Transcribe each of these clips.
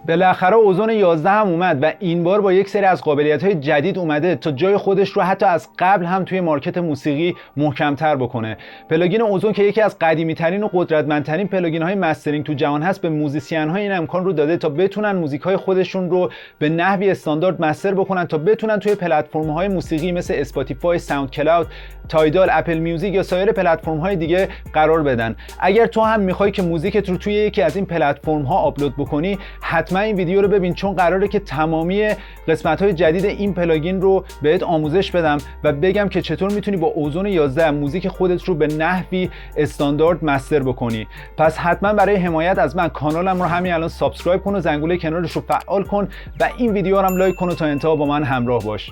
بالاخره اوزون 11 هم اومد و این بار با یک سری از قابلیت‌های جدید اومده تا جای خودش رو حتی از قبل هم توی مارکت موسیقی محکم‌تر بکنه. پلاگین اوزون که یکی از قدیمی‌ترین و قدرتمندترین پلاگین‌های مسترینگ تو جهان هست، به موزیسین‌ها این امکان رو داده تا بتونن موزیک‌های خودشون رو به نحوی استاندارد مستر بکنن تا بتونن توی پلتفرم‌های موسیقی مثل اسپاتیفای، ساوند کلاود، تایدال، اپل میوزیک یا سایر پلتفرم‌های دیگه قرار بدن. اگر تو هم می‌خوای که موزیکت رو توی یکی از این پلتفرم‌ها آپلود بکنی، حتما این ویدیو رو ببین، چون قراره که تمامی قسمت‌های جدید این پلاگین رو بهت آموزش بدم و بگم که چطور میتونی با اوزون 11 موزیک خودت رو به نحوی استاندارد مستر بکنی. پس حتما برای حمایت از من کانالم رو همین الان سابسکرایب کن و زنگوله کنارش رو فعال کن و این ویدیو رو هم لایک کن و تا انتها با من همراه باش.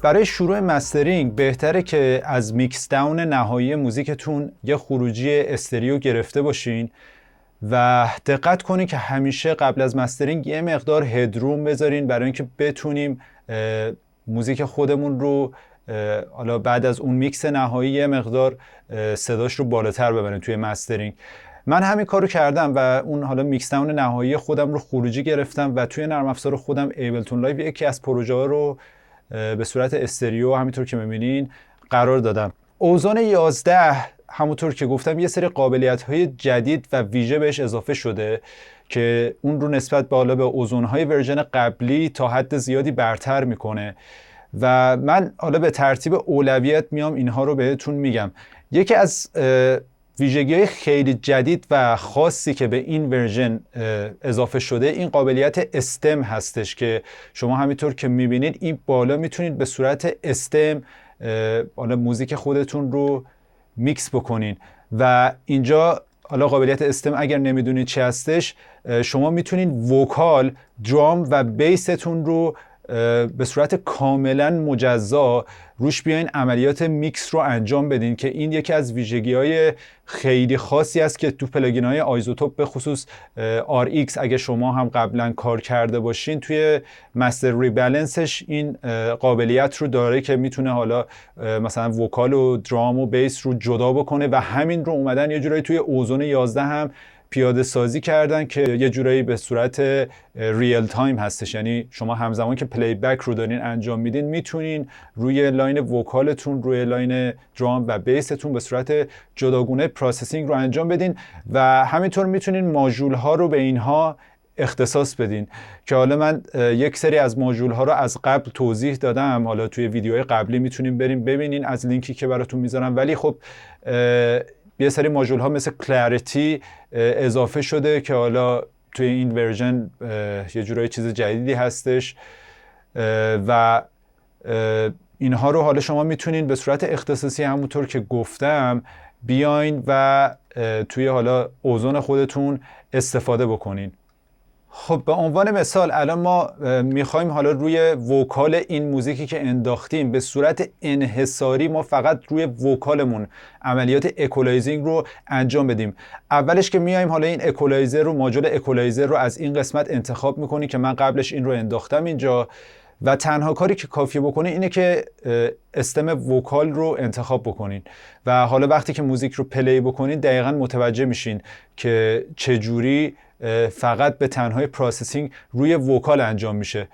برای شروع مسترینگ بهتره که از میکس داون نهایی موزیکتون یه خروجی استریو گرفته باشین و دقت کنین که همیشه قبل از مسترینگ یه مقدار هدروم بذارین برای اینکه بتونیم موزیک خودمون رو حالا بعد از اون میکس نهایی یه مقدار صداش رو بالاتر ببریم توی مسترینگ. من همین کارو کردم و اون حالا میکس داون نهایی خودم رو خروجی گرفتم و توی نرم افزار خودم ایبلتون لایو یکی از پروژه ها رو به صورت استریو همینطور که می‌بینین قرار دادم. اوزون 11 همونطور که گفتم یه سری قابلیت‌های جدید و ویژه بهش اضافه شده که اون رو نسبت به حالا به اوزون‌های ورژن قبلی تا حد زیادی برتر میکنه و من حالا به ترتیب اولویت میام اینها رو بهتون میگم. یکی از ویژگی‌های خیلی جدید و خاصی که به این ورژن اضافه شده این قابلیت استم هستش که شما همینطور که میبینید این بالا میتونید به صورت استم حالا موزیک خودتون رو میکس بکنین و اینجا حالا قابلیت استم اگر نمیدونید چی هستش، شما میتونین وکال، درام و بیستون رو به صورت کاملا مجزا روش بیاین عملیات میکس رو انجام بدین که این یکی از ویژگی‌های خیلی خاصی است که تو پلاگین‌های آیزوتوپ به خصوص RX اگه شما هم قبلا کار کرده باشین توی مستر ریبالنسش این قابلیت رو داره که میتونه حالا مثلا وکال و درام و بیس رو جدا بکنه و همین رو اومدن یه جورایی توی اوزون 11 هم پیاده سازی کردن که یه جورایی به صورت ریل تایم هستش، یعنی شما همزمان که پلی بک رو دارین انجام میدین میتونین روی لاین وکالتون، روی لاین درام و بیستون به صورت جداگونه پروسسینگ رو انجام بدین و همینطور میتونین ماژول ها رو به اینها اختصاص بدین که حالا من یک سری از ماژول ها رو از قبل توضیح دادم، حالا توی ویدیوهای قبلی میتونین بریم ببینین از لینکی که براتون میذارم، ولی خب یه سری ماژول ها مثل کلریتی اضافه شده که حالا توی این ورژن یه جورایی چیز جدیدی هستش و اینها رو حالا شما میتونین به صورت اختصاصی همونطور که گفتم بیاین و توی حالا اوزون خودتون استفاده بکنین. خب به عنوان مثال الان ما میخوایم حالا روی وکال این موزیکی که انداختیم به صورت انحصاری ما فقط روی وکالمون عملیات اکولایزینگ رو انجام بدیم. اولش که میایم حالا این اکولایزر رو، ماژول اکولایزر رو از این قسمت انتخاب میکنیم که من قبلش این رو انداختم اینجا و تنها کاری که کافیه بکنین اینه که استم وکال رو انتخاب بکنین و حالا وقتی که موزیک رو پلی بکنین دقیقاً متوجه میشین که چجوری فقط به تنهای پروسسینگ روی وکال انجام میشه.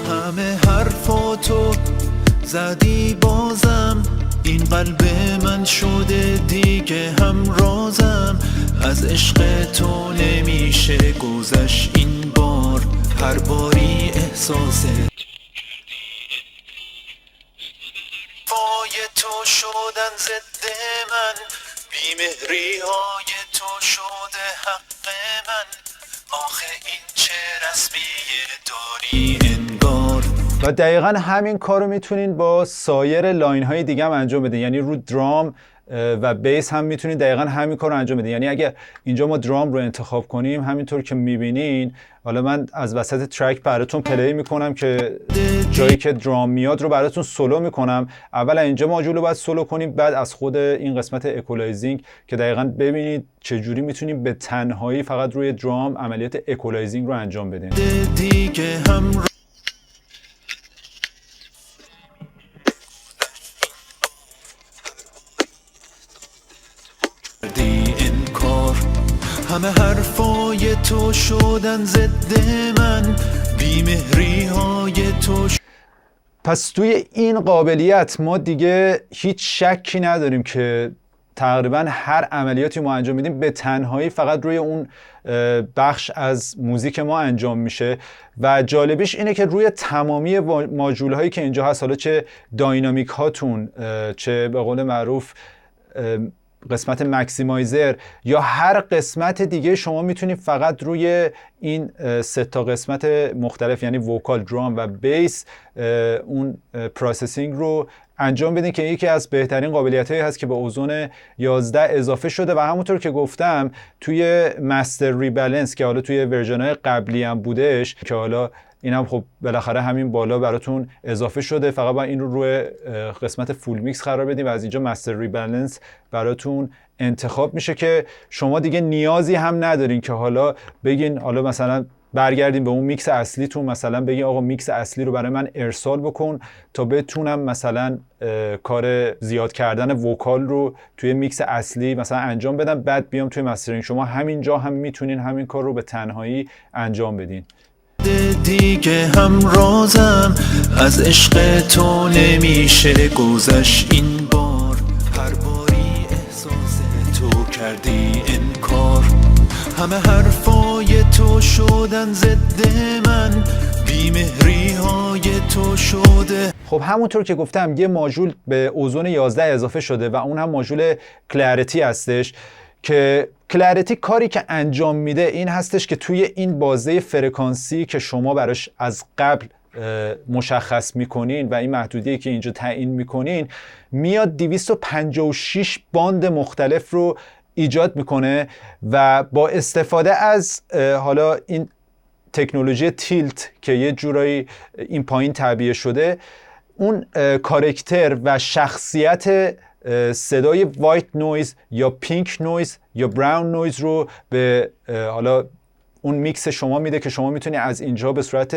همه حرفاتو زدی بازم، این قلب من شده دیگه هم رازم، از عشق تو نمیشه گذشت این بار، هر باری احساس فای تو شدن ضد من، بیمهری های تو شده حق من، آخه این چه رسمیه داری انگار. و دقیقا همین کار رو میتونین با سایر لاین های دیگه هم انجام بدین، یعنی رو درام و بیس هم میتونید دقیقا همین کار رو انجام بدین. یعنی اگه اینجا ما درام رو انتخاب کنیم همینطور که میبینین، حالا من از وسط ترک براتون پلی میکنم که جایی که درام میاد رو براتون سولو میکنم. اول اینجا ماژول رو باید سولو کنیم، بعد از خود این قسمت اکولایزینگ که دقیقا ببینید چجوری میتونیم به تنهایی فقط روی درام عملیات اکولایزینگ رو انجام بدیم. دیگه هم همه حرفای تو شدن ضد من، بیمهری های تو پس توی این قابلیت ما دیگه هیچ شکی نداریم که تقریبا هر عملیاتی ما انجام میدیم به تنهایی فقط روی اون بخش از موزیک ما انجام میشه. و جالبیش اینه که روی تمامی ماژول هایی که اینجا هست، حالا چه داینامیک هاتون، چه به قول معروف قسمت مکسیمایزر یا هر قسمت دیگه، شما میتونید فقط روی این سه تا قسمت مختلف یعنی وکال، درام و بیس اون پروسسینگ رو انجام بدین که یکی از بهترین قابلیت‌هایی هست که به اوزون 11 اضافه شده. و همونطور که گفتم توی مستر ریبالانس که حالا توی ورژن‌های قبلی هم بودش، که حالا اینم خب بالاخره همین بالا براتون اضافه شده، فقط باید این رو روی قسمت فول میکس قرار بدیم و از اینجا مستر ریبالانس براتون انتخاب میشه که شما دیگه نیازی هم ندارین که حالا بگین حالا مثلا برگردیم به اون میکس اصلیتون، مثلا بگین آقا میکس اصلی رو برای من ارسال بکن تا بتونم مثلا کار زیاد کردن وکال رو توی میکس اصلی مثلا انجام بدم، بعد بیام توی مسترینگ. شما همینجا هم میتونین همین کار رو به تنهایی انجام بدین. دیگه هم رازم از عشق تو نمیشه گذشت این بار، هر باری احساس تو کردی انکار، همه حرفای تو شدن ضد من، بیمهری های تو شده. خب همونطور که گفتم یه ماژول به اوزون 11 اضافه شده و اون هم ماژول کلریتی هستش که کلریتی کاری که انجام میده این هستش که توی این بازه فرکانسی که شما براش از قبل مشخص میکنین و این محدودیتی که اینجا تعیین میکنین میاد 256 باند مختلف رو ایجاد میکنه و با استفاده از حالا این تکنولوژی تیلت که یه جورایی این پایین تعبیه شده، اون کاراکتر و شخصیت صدای وایت نویز یا پینک نویز یا براون نویز رو به حالا اون میکس شما میده که شما میتونی از اینجا به صورت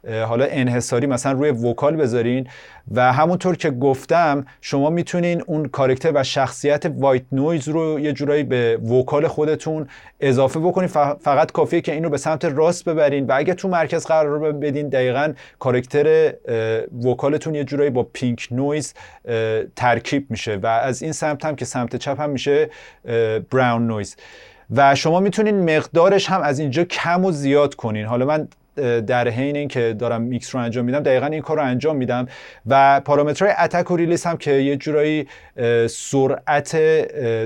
حالا انحصاری مثلا روی وکال بذارین و همونطور که گفتم شما میتونین اون کاراکتر و شخصیت وایت نویز رو یه جورایی به وکال خودتون اضافه بکنین. فقط کافیه که این رو به سمت راست ببرین و اگه تو مرکز قرار بدین دقیقاً کاراکتر وکالتون یه جورایی با پینک نویز ترکیب میشه و از این سمت هم که سمت چپ هم میشه براون نویز و شما میتونین مقدارش هم از اینجا کم و زیاد کنین. حالا من در حین این که دارم میکس رو انجام میدم دقیقاً این کار رو انجام میدم و پارامترهای اتک و ریلیس هم که یه جورایی سرعت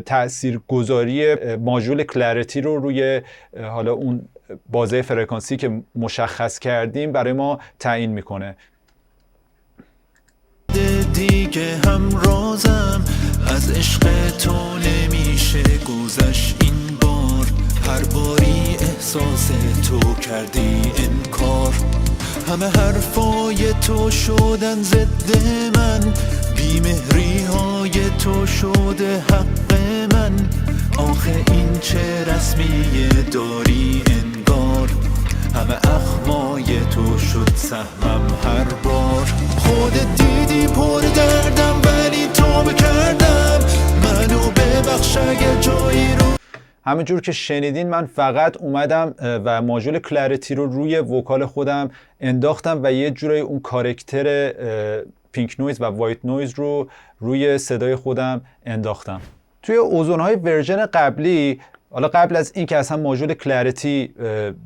تاثیرگذاری ماژول کلریتی رو روی حالا اون بازه فرکانسی که مشخص کردیم برای ما تعیین میکنه. دیگه هم رازم از عشق تو نمیشه گذشت این بار، هر باری احساس تو کردی انکار، همه حرفای تو شدن ضد من، بیمهری های تو شده حق من، آخه این چه رسمیه داری انگار، همه اخمای تو شد سهمم هر بار، خودت دیدی پر دردم ولی تو بکردم منو ببخش اگه جایی رو. همینجور که شنیدین من فقط اومدم و ماژول کلریتی رو روی وکال خودم انداختم و یه جورایی اون کاراکتر پینک نویز و وایت نویز رو روی صدای خودم انداختم. توی اوزون‌های ورژن قبلی، حالا قبل از این که اصلا ماژول کلریتی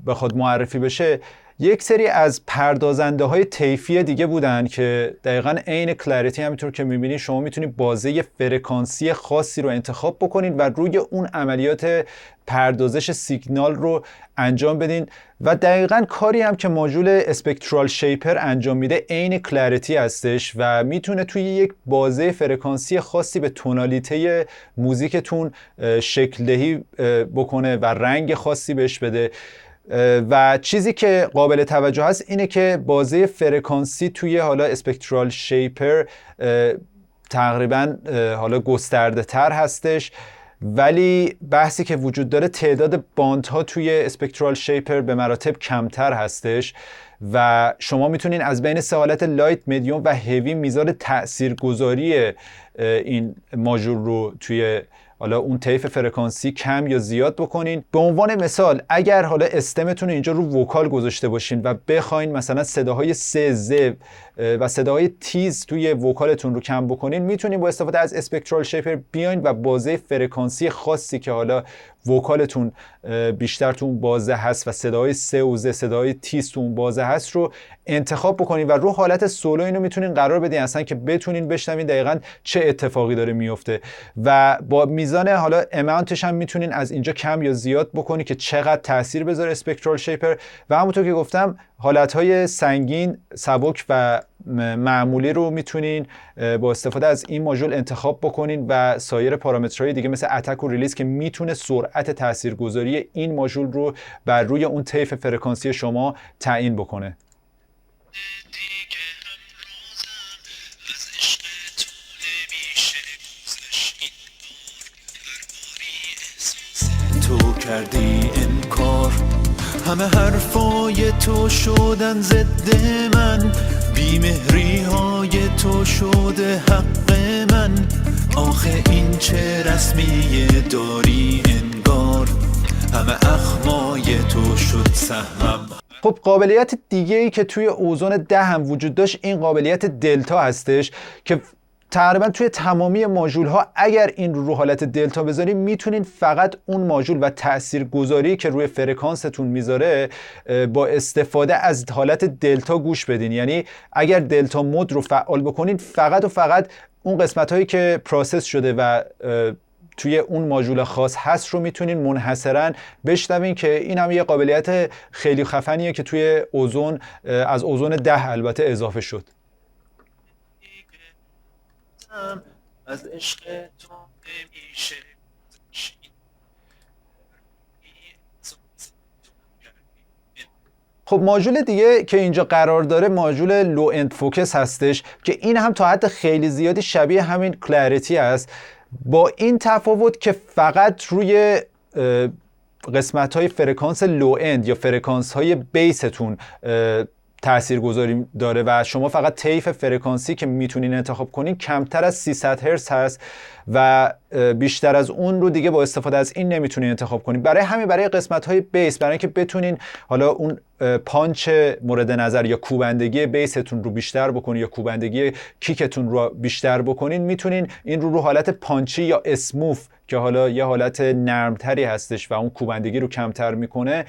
بخواد معرفی بشه، یک سری از پردازنده های طیفی دیگه بودن که دقیقاً عین کلریتی همینطور که میبینید شما میتونید بازه فرکانسی خاصی رو انتخاب بکنید و روی اون عملیات پردازش سیگنال رو انجام بدین و دقیقاً کاری هم که ماژول اسپکترال شیپر انجام میده عین کلریتی هستش و میتونه توی یک بازه فرکانسی خاصی به تونالیته موزیکتون شکل دهی بکنه و رنگ خاصی بهش بده. و چیزی که قابل توجه هست اینه که بازه فرکانسی توی حالا اسپکترال شیپر تقریبا حالا گسترده تر هستش، ولی بحثی که وجود داره تعداد باندها توی اسپکترال شیپر به مراتب کمتر هستش و شما میتونین از بین سه حالت لایت، مدیوم و هیوی میزان تاثیرگذاری این ماژول رو توی حالا اون طیف فرکانسی کم یا زیاد بکنین. به عنوان مثال اگر حالا استمتون اینجا رو وکال گذاشته باشین و بخواین مثلا صداهای ز و صداهای تیز توی وکالتون رو کم بکنین، میتونین با استفاده از اسپکترال شیپر بیاین و بازه فرکانسی خاصی که حالا وکالتون بیشتر تو اون بازه هست و صداهای س و ز، صداهای تیز تو اون بازه هست رو انتخاب بکنین و رو حالت سولو اینو میتونین قرار بدین اصلا که بتونین بشنوین دقیقاً چه اتفاقی داره میفته و با میزان حالا اماونتش هم میتونین از اینجا کم یا زیاد بکنین که چقدر تاثیر بذاره اسپکترال شیپر. و همونطور که گفتم حالتهای سنگین، سبک و معمولی رو میتونین با استفاده از این ماژول انتخاب بکنین و سایر پارامترهای دیگه مثل اتک و ریلیز که میتونه سرعت تاثیرگذاری این ماژول رو بر روی اون طیف فرکانسی شما تعیین بکنه. تو کردی انکار، همه حرفای تو شدن ضد من، بیمهری های تو شده حق من، آخه این چه رسمیه داری انگار، همه اخمای تو شد سهمم. خب قابلیت دیگه ای که توی اوزون 10 هم وجود داشت این قابلیت دلتا هستش که تقریبا توی تمامی ماژول ها اگر این رو حالت دلتا بذاریم میتونین فقط اون ماژول و تاثیرگذاری که روی فرکانستون میذاره با استفاده از حالت دلتا گوش بدین. یعنی اگر دلتا مود رو فعال بکنین فقط و فقط اون قسمت هایی که پروسس شده و توی اون ماژول خاص هست رو میتونین منحصرا بشنوین که این هم یه قابلیت خیلی خفنیه که توی اوزون از اوزون 10 البته اضافه شد. از عشق تو نمیشه. خب ماژول دیگه که اینجا قرار داره ماژول لو اند فوکس هستش که این هم تا حد خیلی زیادی شبیه همین کلریتی است، با این تفاوت که فقط روی قسمت های فرکانس لو اند یا فرکانس های بیستون تاثیرگذاری داره و شما فقط طیف فرکانسی که میتونین انتخاب کنین کمتر از 300 هرتز هست و بیشتر از اون رو دیگه با استفاده از این نمیتونین انتخاب کنین. برای همین برای قسمت های بیس، برای اینکه بتونین حالا اون پانچ مورد نظر یا کوبندگی بیستون رو بیشتر بکنین یا کوبندگی کیکتون رو بیشتر بکنین، میتونین این رو حالت پانچی یا اسموف که حالا یه حالت نرمتری هستش و اون کوبندگی رو کمتر میکنه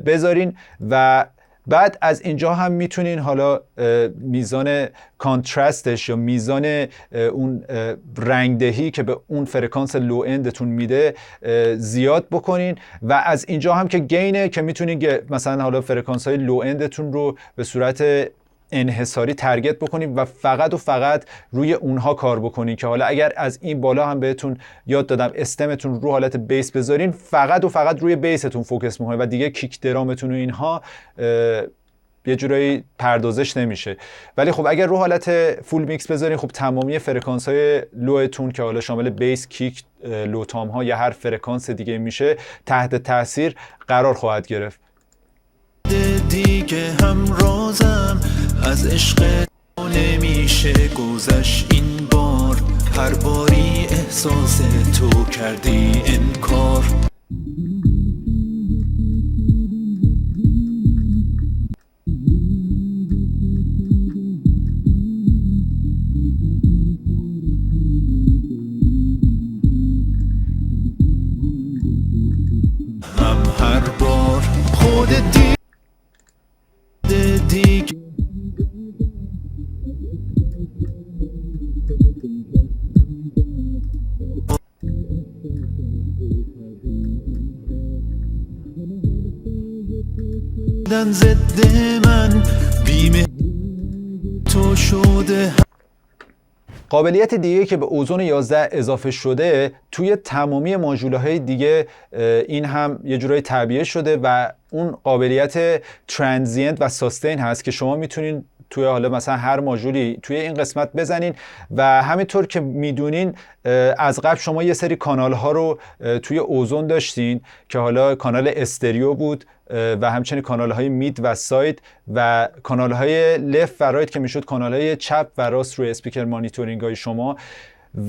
بذارین و بعد از اینجا هم میتونین حالا میزان کانترستش یا میزان اون رنگدهی که به اون فرکانس لو اندتون میده زیاد بکنین و از اینجا هم که گینه که میتونین مثلا حالا فرکانس های لو اندتون رو به صورت انحصاری تارگت بکنید و فقط روی اونها کار بکنید که حالا اگر از این بالا هم بهتون یاد دادم استمتون رو حالت بیس بذارین فقط روی بیستون فوکس میکنه و دیگه کیک درامتون و اینها یه جورایی پردازش نمیشه. ولی خب اگر رو حالت فول میکس بذارین خب تمامی فرکانس های لوتون که حالا شامل بیس، کیک، لو تام ها یا هر فرکانس دیگه میشه تحت تاثیر قرار خواهد گرفت. دیگه هم رازم از عشق تو نمیشه گذشت این بار، هر باری احساس تو کردی انکار. هم هر بار خودت دن ضد من بیم تو شده. قابلیت دیگه که به اوزون 11 اضافه شده توی تمامی ماژول‌های دیگه این هم یه جورایی تعبیه شده و اون قابلیت ترانزینت و ساستین هست که شما میتونین توی حالا مثلا هر ماژولی توی این قسمت بزنین و همینطور که میدونین از قبل شما یه سری کانال ها رو توی اوزون داشتین که حالا کانال استریو بود و همچنین کانال های مید و ساید و کانال های لفت و رایت که میشد کانال های چپ و راست روی اسپیکر مانیتورینگ های شما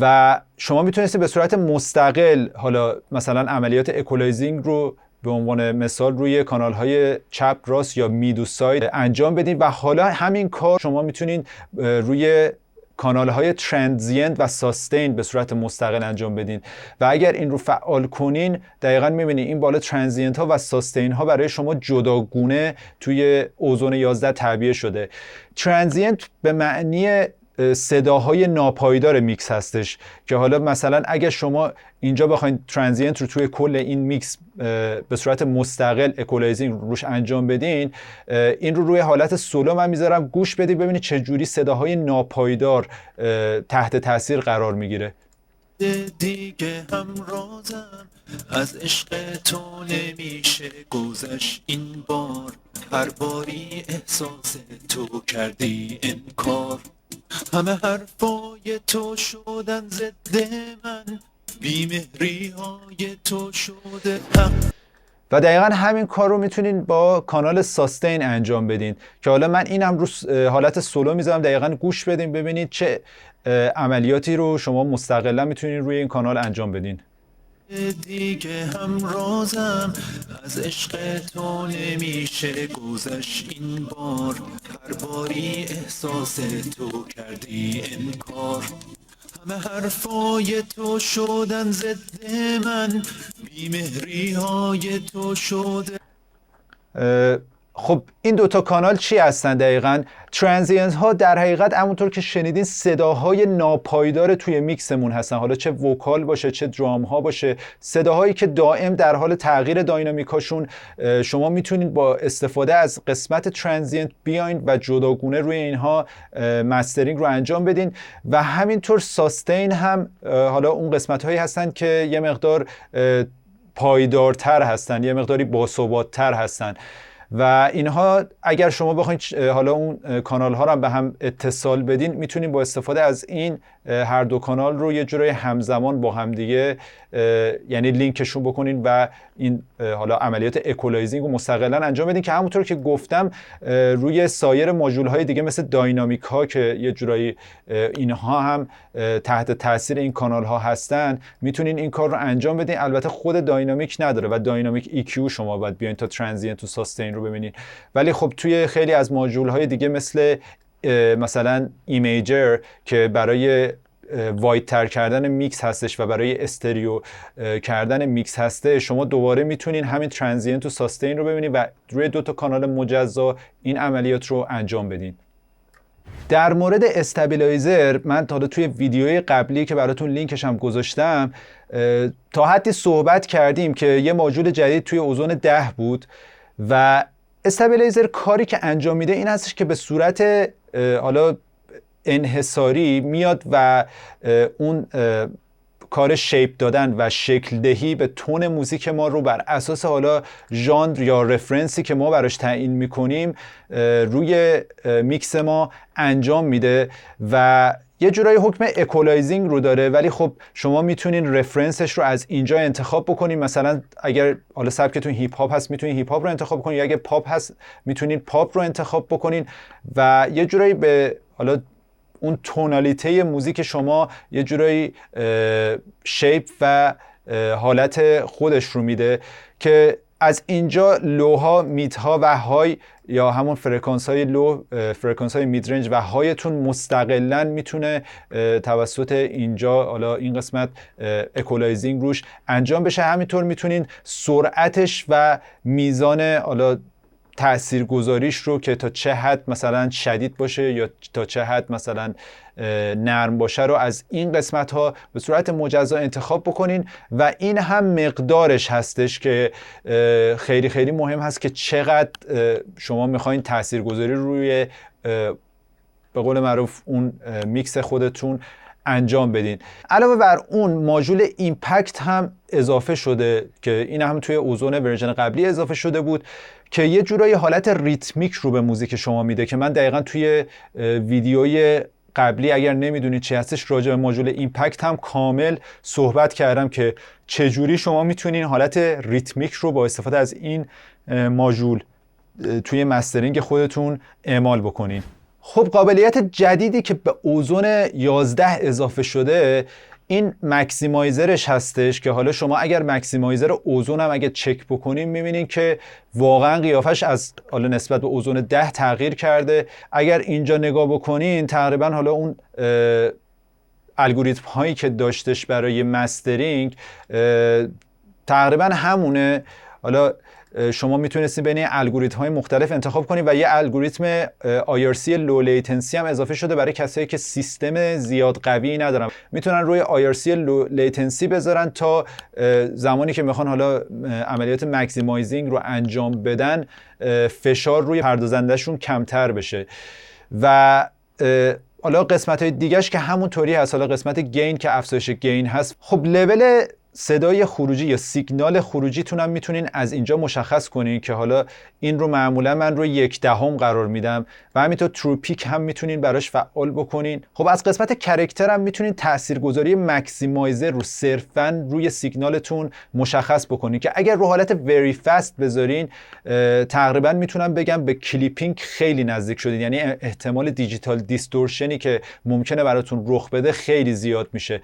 و شما میتونستید به صورت مستقل حالا مثلا عملیات اکولایزینگ رو به عنوان مثال روی کانال های چپ راست یا مید و ساید انجام بدین و حالا همین کار شما میتونین روی کانال های ترانزینت و ساستین به صورت مستقل انجام بدین و اگر این رو فعال کنین دقیقاً میبینید این بالا ترانزینت ها و ساستین ها برای شما جداگونه توی اوزون 11 تعبیه شده. ترانزینت به معنی صداهای ناپایدار میکس هستش که حالا مثلا اگه شما اینجا بخواید ترانزینت رو توی کل این میکس به صورت مستقل اکولایزینگ روش انجام بدین، این رو روی حالت سولو من میذارم گوش بدید ببینید چه جوری صداهای ناپایدار تحت تاثیر قرار میگیره. دیگه همرازم از عشق تو نمیشه گذشت این بار، هر باری احساس تو کردی انکار، همه حرفای تو شدن ضد من، بیمهری های تو شده حق. و دقیقا همین کار رو میتونین با کانال ساستین انجام بدین که حالا من اینم رو حالت سولو میذارم دقیقا گوش بدین ببینید چه عملیاتی رو شما مستقلا میتونین روی این کانال انجام بدین. دیگه همرازم از عشق تو نمیشه گذشت این بار، هر باری احساس تو کردی انکار، همه حرفای تو شدن ضد من، بیمهری های تو شده. خب این دوتا کانال چی هستن دقیقاً؟ ترانزینت ها در حقیقت همونطور که شنیدین صداهای ناپایدار توی میکسمون هستن، حالا چه وکال باشه چه درام ها باشه، صداهایی که دائم در حال تغییر داینامیکاشون. شما میتونید با استفاده از قسمت ترانزینت بیاین و جداگونه روی اینها مسترینگ رو انجام بدین و همینطور ساستین هم حالا اون قسمت هایی هستن که یه مقدار پایدارتر هستن، یه مقداری باثبات‌تر هستن و اینها اگر شما بخواید حالا اون کانال ها رو هم به هم اتصال بدین میتونید با استفاده از این هر دو کانال رو یه جورای همزمان با هم دیگه یعنی لینکشون بکنین و این حالا عملیات اکولایزینگ رو مستقلا انجام بدین که همونطور که گفتم روی سایر ماژول های دیگه مثل داینامیک ها که یه جورایی اینها هم تحت تاثیر این کانال ها هستن میتونین این کار رو انجام بدین. البته خود داینامیک نداره و داینامیک EQ شما باید بیاین تا ترانزینت و ساستین رو ببینین، ولی خب توی خیلی از ماژول های دیگه مثلا ایمیجر که برای واید تر کردن میکس هستش و برای استریو کردن میکس هسته، شما دوباره میتونین همین ترانزینت و ساستین رو ببینید و روی دو تا کانال مجزا این عملیات رو انجام بدین. در مورد استابیلایزر من تا توی ویدیوی قبلی که براتون لینکش هم گذاشتم تا حدی صحبت کردیم که یه ماژول جدید توی اوزون 10 بود و استابیلایزر کاری که انجام میده این هستش که به صورت حالا انحصاری میاد و اون کار شیپ دادن و شکل دهی به تون موزیک ما رو بر اساس حالا ژانر یا رفرنسی که ما براش تعیین میکنیم روی میکس ما انجام میده و یه جورایی حکم اکولایزینگ رو داره، ولی خب شما میتونین رفرنسش رو از اینجا انتخاب بکنین. مثلا اگر حالا سبکتون هیپ هاپ هست میتونین هیپ هاپ رو انتخاب بکنین یا اگه پاپ هست میتونین پاپ رو انتخاب بکنین و یه جورایی به حالا اون تونالیته موزیک شما یه جورایی شیپ و حالت خودش رو میده که از اینجا لوها، میدها و های یا همون فرکانس های لو، فرکانس های میدرنج و هایتون مستقلا میتونه توسط اینجا حالا این قسمت اکولایزینگ روش انجام بشه. همینطور میتونین سرعتش و میزان حالا تاثیرگذاریش رو که تا چه حد مثلا شدید باشه یا تا چه حد مثلا نرم باشه رو از این قسمت ها به صورت مجزا انتخاب بکنین و این هم مقدارش هستش که خیلی خیلی مهم هست که چقدر شما میخواین تاثیرگذاری روی به قول معروف اون میکس خودتون انجام بدین. علاوه بر اون ماژول ایمپکت هم اضافه شده که این هم توی اوزون ورژن قبلی اضافه شده بود که یه جورایی حالت ریتمیک رو به موزیک شما میده که من دقیقا توی ویدیوی قبلی اگر نمیدونید چی هستش راجع به ماژول ایمپکت هم کامل صحبت کردم که چجوری شما میتونین حالت ریتمیک رو با استفاده از این ماژول توی مسترینگ خودتون اعمال بکنین. خب قابلیت جدیدی که به اوزون 11 اضافه شده این مکسیمایزرش هستش که حالا شما اگر مکسیمایزر اوزون هم اگه چک بکنین میبینین که واقعا قیافش از حالا نسبت به اوزون 10 تغییر کرده. اگر اینجا نگاه بکنین تقریبا حالا اون الگوریتم هایی که داشتش برای مسترینگ تقریبا همونه. حالا شما میتونستید بین الگوریتم های مختلف انتخاب کنید و یه الگوریتم IRC لو لیتنسی هم اضافه شده برای کسایی که سیستم زیاد قوی ندارن. میتونن روی IRC لو لیتنسی بذارن تا زمانی که میخوان حالا عملیات مکسیمایزینگ رو انجام بدن فشار روی پردازندهشون کمتر بشه. و حالا قسمت های دیگهش که همونطوری هست، حالا قسمت گین که افزایش گین هست، خب لول صدای خروجی یا سیگنال خروجیتون هم میتونین از اینجا مشخص کنین که حالا این رو معمولا من روی 1/10 قرار میدم و همینطور ترو پیک هم میتونین براش فعال بکنین. خب از قسمت کرکتر هم میتونین تاثیرگذاری مکسیمایزر رو صرفاً روی سیگنالتون مشخص بکنین که اگر رو حالت وری فست بذارین تقریبا میتونم بگم به کلیپینگ خیلی نزدیک شدین، یعنی احتمال دیجیتال دیستورشنی که ممکنه براتون رخ بده خیلی زیاد میشه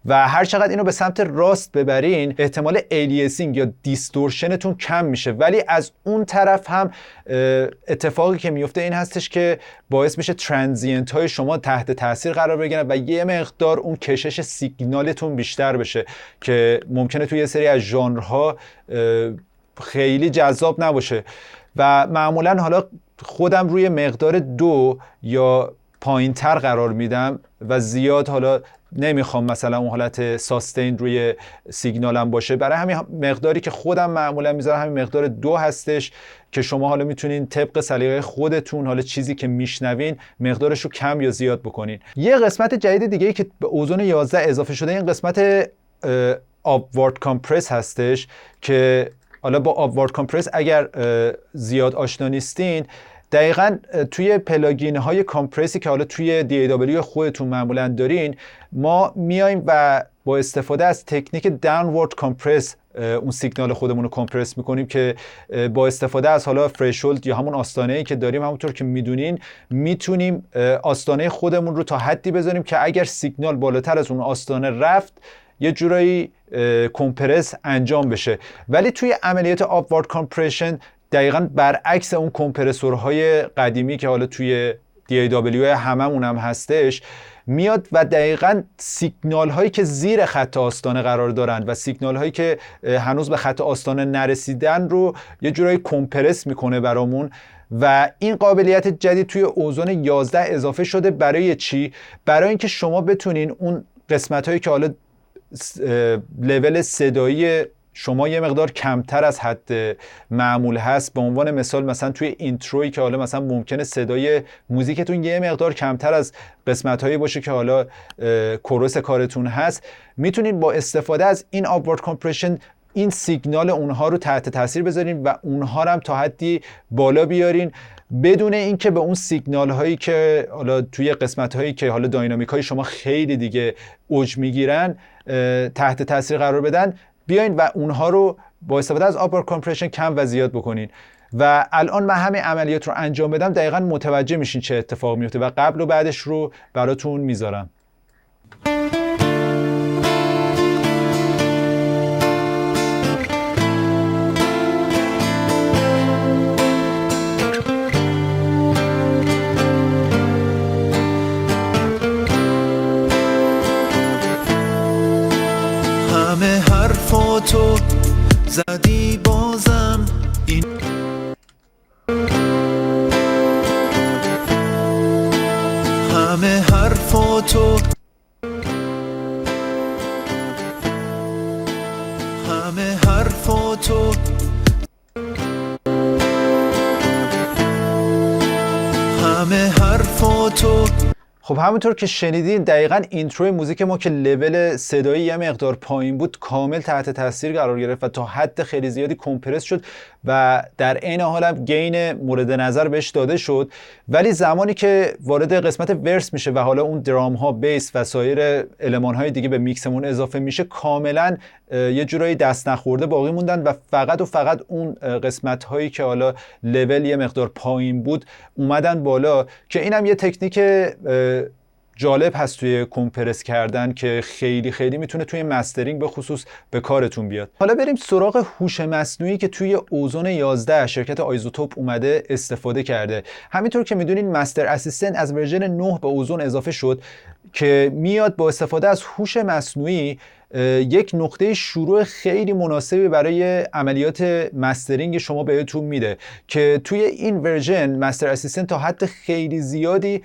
و هر چقدر اینو به سمت راست ببرین احتمال الیاسینگ یا دیستورشنتون کم میشه. ولی از اون طرف هم اتفاقی که میفته این هستش که باعث میشه ترانزینت های شما تحت تاثیر قرار بگیرن و یه مقدار اون کشش سیگنالتون بیشتر بشه که ممکنه توی یه سری از ژانرها خیلی جذاب نباشه و معمولا حالا خودم روی مقدار 2 یا پایینتر قرار میدم و زیاد حالا نمیخوام مثلا اون حالت ساستین روی سیگنالم باشه. برای همین مقداری که خودم معمولا میذارم همین مقدار 2 هستش که شما حالا میتونین طبق سلیقه خودتون حالا چیزی که میشنوین مقدارش رو کم یا زیاد بکنین. یه قسمت جدید دیگه که به اوزون 11 اضافه شده این قسمت آپوارد کامپرس هستش که حالا با آپوارد کامپرس اگر زیاد آشنا نیستین دقیقاً توی پلاگین های کامپرسی که حالا توی DAW خودتون معمولاً دارین ما میایم و با استفاده از تکنیک داونوارد کامپرس اون سیگنال خودمون رو کامپرس میکنیم که با استفاده از حالا فرشولد یا همون آستانه‌ای که داریم همونطور که میدونین میتونیم آستانه خودمون رو تا حدی بذاریم که اگر سیگنال بالاتر از اون آستانه رفت یه جورایی کمپرس انجام بشه. ولی توی عملیات آپوارد کامپرشن دقیقاً برعکس اون کمپرسورهای قدیمی که حالا توی DAW هممون هم هستش میاد و دقیقاً سیگنال هایی که زیر خط آستانه قرار دارن و سیگنال هایی که هنوز به خط آستانه نرسیدن رو یه جورایی کمپرس میکنه برامون و این قابلیت جدید توی اوزون 11 اضافه شده. برای چی؟ برای اینکه شما بتونین اون قسمت هایی که حالا لول صدایی شما یه مقدار کمتر از حد معمول هست، به عنوان مثال مثلا توی اینتروی که حالا مثلا ممکنه صدای موزیکتون یه مقدار کمتر از قسمت‌هایی باشه که حالا کوروس کارتون هست، میتونید با استفاده از این آپوارد کامپرشن این سیگنال اونها رو تحت تاثیر بذارین و اونها رو هم تا حدی بالا بیارین بدون اینکه به اون سیگنال هایی که حالا توی قسمت هایی که حالا داینامیک های شما خیلی دیگه اوج میگیرن تحت تاثیر قرار بدن بیاین و اونها رو با استفاده از آپوارد کامپرشن کم و زیاد بکنین. و الان من همین عملیات رو انجام بدم دقیقاً متوجه میشین چه اتفاق میفته و قبل و بعدش رو براتون میذارم. همه حرفاتو زدی بازم این خب همونطور که شنیدین دقیقاً اینترو موزیک ما که لول صدایی یه مقدار پایین بود کامل تحت تاثیر قرار گرفت و تا حد خیلی زیادی کمپرس شد و در عین حال هم گین مورد نظر بهش داده شد. ولی زمانی که وارد قسمت ورس میشه و حالا اون درام ها، بیس و سایر المان های دیگه به میکسمون اضافه میشه کاملا یه جورایی دست نخورده باقی موندن و فقط اون قسمت هایی که حالا لول یه مقدار پایین بود اومدن بالا، که اینم یه تکنیک جالب هست توی کمپرس کردن که خیلی میتونه توی مسترینگ به خصوص به کارتون بیاد. حالا بریم سراغ هوش مصنوعی که توی اوزون 11 شرکت آیزوتوپ اومده استفاده کرده. همینطور که میدونین مستر اسیستنت از ورژن 9 به اوزون اضافه شد که میاد با استفاده از هوش مصنوعی یک نقطه شروع خیلی مناسبی برای عملیات مسترینگ شما بهتون میده که توی این ورژن مستر اسیستنت تا حد خیلی زیادی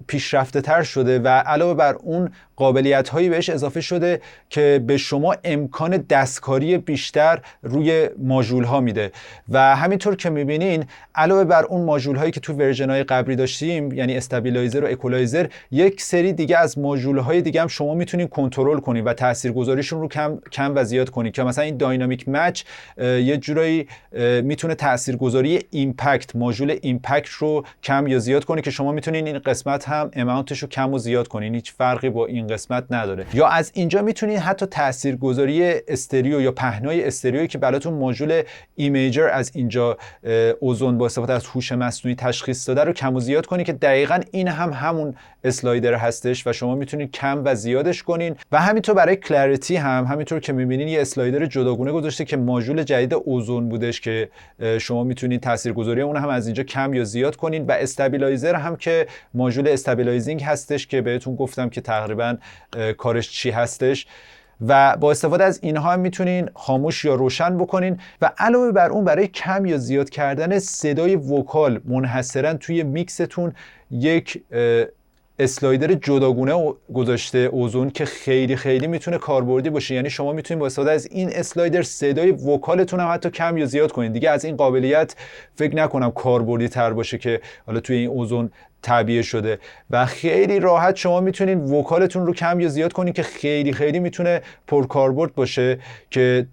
پیشرفته تر شده و علاوه بر اون قابلیت هایی بهش اضافه شده که به شما امکان دستکاری بیشتر روی ماژول ها میده و همینطور که میبینین علاوه بر اون ماژول هایی که تو ورژن های قبلی داشتیم یعنی استابیلایزر و اکولایزر، یک سری دیگه از ماژول های دیگه هم شما میتونین کنترل کنید و تاثیرگذاریشون رو کم و زیاد کنید که مثلا این داینامیک مچ یه جورایی میتونه تاثیرگذاری ایمپکت، ماژول ایمپکت رو کم یا زیاد کنه که شما میتونین این قسمت هم اماونتش رو کم و زیاد کنین، هیچ فرقی با این قسمت نداره. یا از اینجا میتونید حتی تاثیرگذاری استریو یا پهنای استریویی که براتون ماژول ایمیجر از اینجا اوزون با استفاده از هوش مصنوعی تشخیص داده رو کم و زیاد کنید که دقیقاً این هم همون اسلایدر هستش و شما میتونید کم و زیادش کنین. و همینطور برای کلریتی هم همینطور که میبینین یه اسلایدر جداگونه گذاشته که ماژول جدید اوزون بودش که شما میتونید تاثیرگذاری اون هم از اینجا کم یا زیاد کنین. و استابیلایزر هم که ماژول استابیلایزینگ هستش که بهتون گفتم که تقریبا کارش چی هستش و با استفاده از اینها هم میتونین خاموش یا روشن بکنین. و علاوه بر اون برای کم یا زیاد کردن صدای وکال منحصرا توی میکستون یک اسلایدر جداگونه گذاشته اوزون که خیلی میتونه کاربردی باشه. یعنی شما میتونید با استفاده از این اسلایدر صدای وکالتون هم حتی کم یا زیاد کنید. دیگه از این قابلیت فکر نکنم کاربردی تر باشه که حالا توی این اوزون تعبیه شده و خیلی راحت شما میتونید وکالتون رو کم یا زیاد کنید که خیلی میتونه پرکاربرد باشه که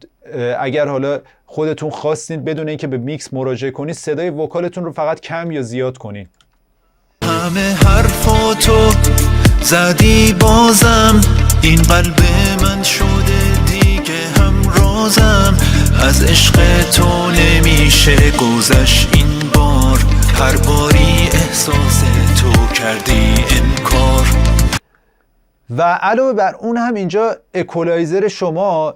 اگر حالا خودتون خواستید بدون اینکه به میکس مراجعه کنید صدای وکالتون رو فقط کم یا زیاد کنید. همه حرفاتو زدی بازم این قلب من شده دیگه هم رازم از عشق تو نمیشه گذشت این بار هر باری احساس تو کردی انکار. و علاوه بر اون هم اینجا اکولایزر شما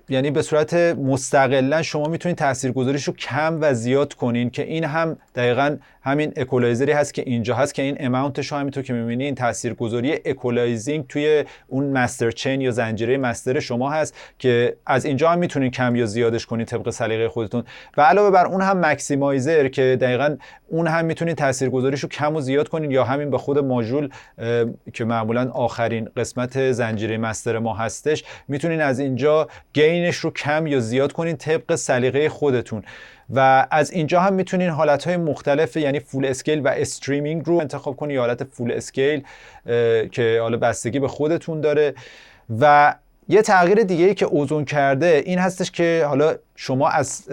یعنی به صورت مستقلا شما میتونید تاثیرگذاریش رو کم و زیاد کنین که این هم دقیقاً همین اکولایزری هست که اینجا هست که این اماونتش رو همینطور که میبینین تاثیرگذاری اکولایزینگ توی اون مستر چین یا زنجیره مستر شما هست که از اینجا هم میتونین کم یا زیادش کنین طبق سلیقه خودتون. و علاوه بر اون هم مکسیمایزر که دقیقاً اون هم میتونین تاثیرگذاریش رو کم و زیاد کنین یا همین به خود ماژول که معمولاً آخرین قسمت زنجیره مستر ما هستش میتونین از اینجا گینش رو کم یا زیاد کنین طبق سلیقه خودتون. و از اینجا هم میتونین حالتهای مختلف یعنی فول اسکیل و استریمینگ رو انتخاب کنین یا حالت فول اسکیل که حالا بستگی به خودتون داره. و یه تغییر دیگه‌ای که اوزون کرده این هستش که حالا شما از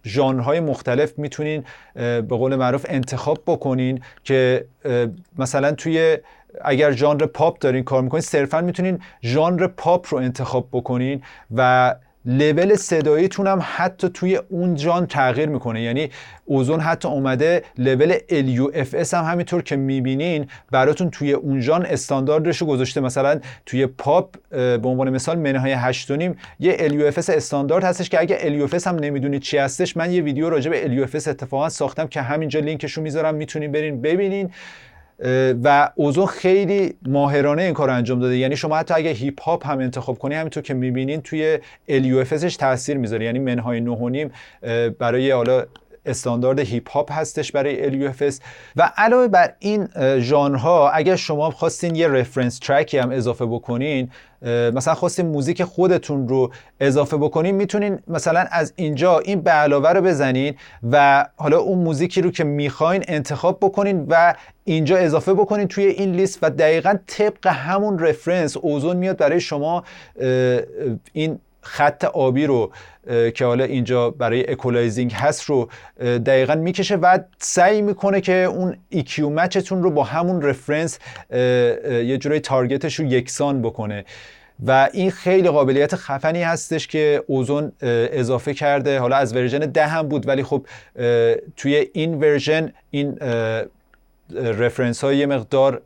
ژانرهای مختلف میتونین به قول معروف انتخاب بکنین که مثلا توی اگر ژانر پاپ دارین کار میکنین صرفا میتونین ژانر پاپ رو انتخاب بکنین و لول صداییتون هم حتی توی اون ژانر تغییر میکنه. یعنی اوزون حتی اومده لول LUFS هم همینطور که میبینین براتون توی اون ژانر استانداردش رو گذاشته. مثلا توی پاپ به عنوان مثال منهای 8.5 یه LUFS استاندارد هستش که اگه LUFS هم نمیدونید چی هستش من یه ویدیو راجع به LUFS اتفاقا ساختم که همینجا لینکش رو میذارم میتونین برین ببینین. و اوزون خیلی ماهرانه این کار انجام داده. یعنی شما حتی اگه هیپ هاپ هم انتخاب کنی همینطور که میبینین توی LUFSش تاثیر میذاره. یعنی منهای 9.5 برای حالا استاندارد هیپ هاپ هستش برای LUFS. و علاوه بر این ژانرها اگر شما خواستین یه رفرنس ترکی هم اضافه بکنین، مثلا خواستین موزیک خودتون رو اضافه بکنین، میتونین مثلا از اینجا این به علاوه رو بزنین و حالا اون موزیکی رو که میخواین انتخاب بکنین و اینجا اضافه بکنین توی این لیست و دقیقاً طبق همون رفرنس اوزون میاد برای شما این خط آبی رو که حالا اینجا برای اکولایزینگ هست رو دقیقاً میکشه و سعی میکنه که اون EQ مچتون رو با همون رفرنس یه جورایی تارگتش رو یکسان بکنه و این خیلی قابلیت خفنی هستش که اوزون اضافه کرده. حالا از ورژن 10 هم بود ولی خب توی این ورژن این رفرنس ها یه مقدار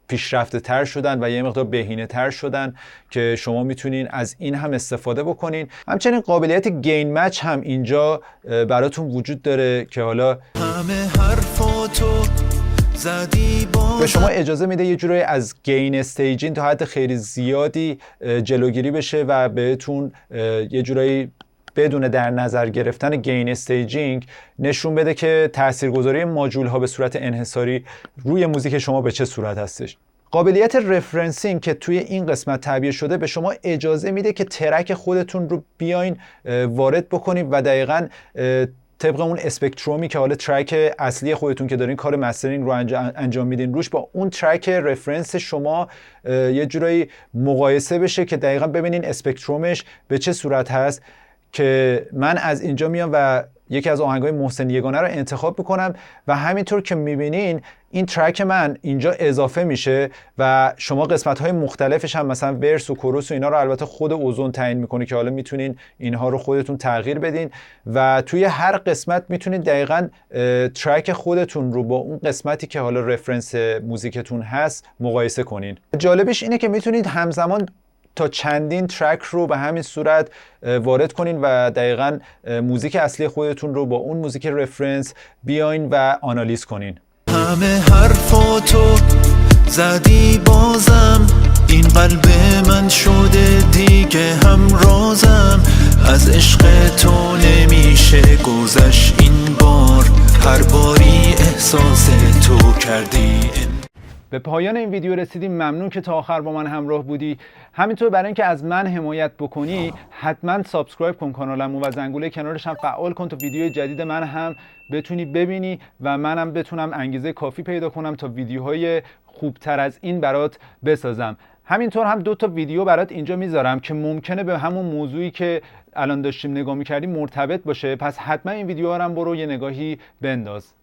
پیشرفته تر شدن و یه مقدار بهینه تر شدن که شما میتونین از این هم استفاده بکنین. همچنین قابلیت گین مچ هم اینجا براتون وجود داره که حالا همه حرفاتو زدی به شما اجازه میده یه جورایی از گین استیجین تا حد خیلی زیادی جلوگیری بشه و بهتون یه جورایی بدون در نظر گرفتن گین استیجینگ نشون بده که تاثیرگذاری ماژول ها به صورت انحصاری روی موزیک شما به چه صورت هستش. قابلیت رفرنسینگ که توی این قسمت تعبیه شده به شما اجازه میده که ترک خودتون رو بیاین وارد بکنید و دقیقاً طبق اون اسپکترومی که حالا ترک اصلی خودتون که دارین کار مسترینگ رو انجام میدین روش با اون ترک رفرنس شما یه جورایی مقایسه بشه که دقیقاً ببینین اسپکترومش به چه صورت هست. که من از اینجا میام و یکی از آهنگای محسن یگانه رو انتخاب میکنم و همینطور که میبینین این ترک من اینجا اضافه میشه و شما قسمت‌های مختلفش هم مثلا ورس و کوروس و اینا رو البته خود اوزون تعیین میکنه که حالا میتونین اینها رو خودتون تغییر بدین و توی هر قسمت میتونین دقیقاً ترک خودتون رو با اون قسمتی که حالا رفرنس موزیکتون هست مقایسه کنین. جالبش اینه که میتونید همزمان تا چندین ترک رو به همین صورت وارد کنین و دقیقاً موزیک اصلی خودتون رو با اون موزیک رفرنس بیاین و آنالیز کنین. همه حرفاتو زدی بازم این قلب من شده دیگه هم رازم از عشق تو نمیشه گذشت این بار هر باری احساس تو کردی. به پایان این ویدیو رسیدیم. ممنون که تا آخر با من همراه بودی. همینطور برای اینکه از من حمایت بکنی حتما سابسکرایب کن کانالمو و زنگوله کنارش هم فعال کن تا ویدیو جدید من هم بتونی ببینی و منم بتونم انگیزه کافی پیدا کنم تا ویدیوهای خوبتر از این برات بسازم. همینطور هم 2 تا ویدیو برات اینجا میذارم که ممکنه به همون موضوعی که الان داشتیم نگاه میکردیم مرتبط باشه، پس حتما این ویدیوها رو هم برو یه نگاهی بنداز.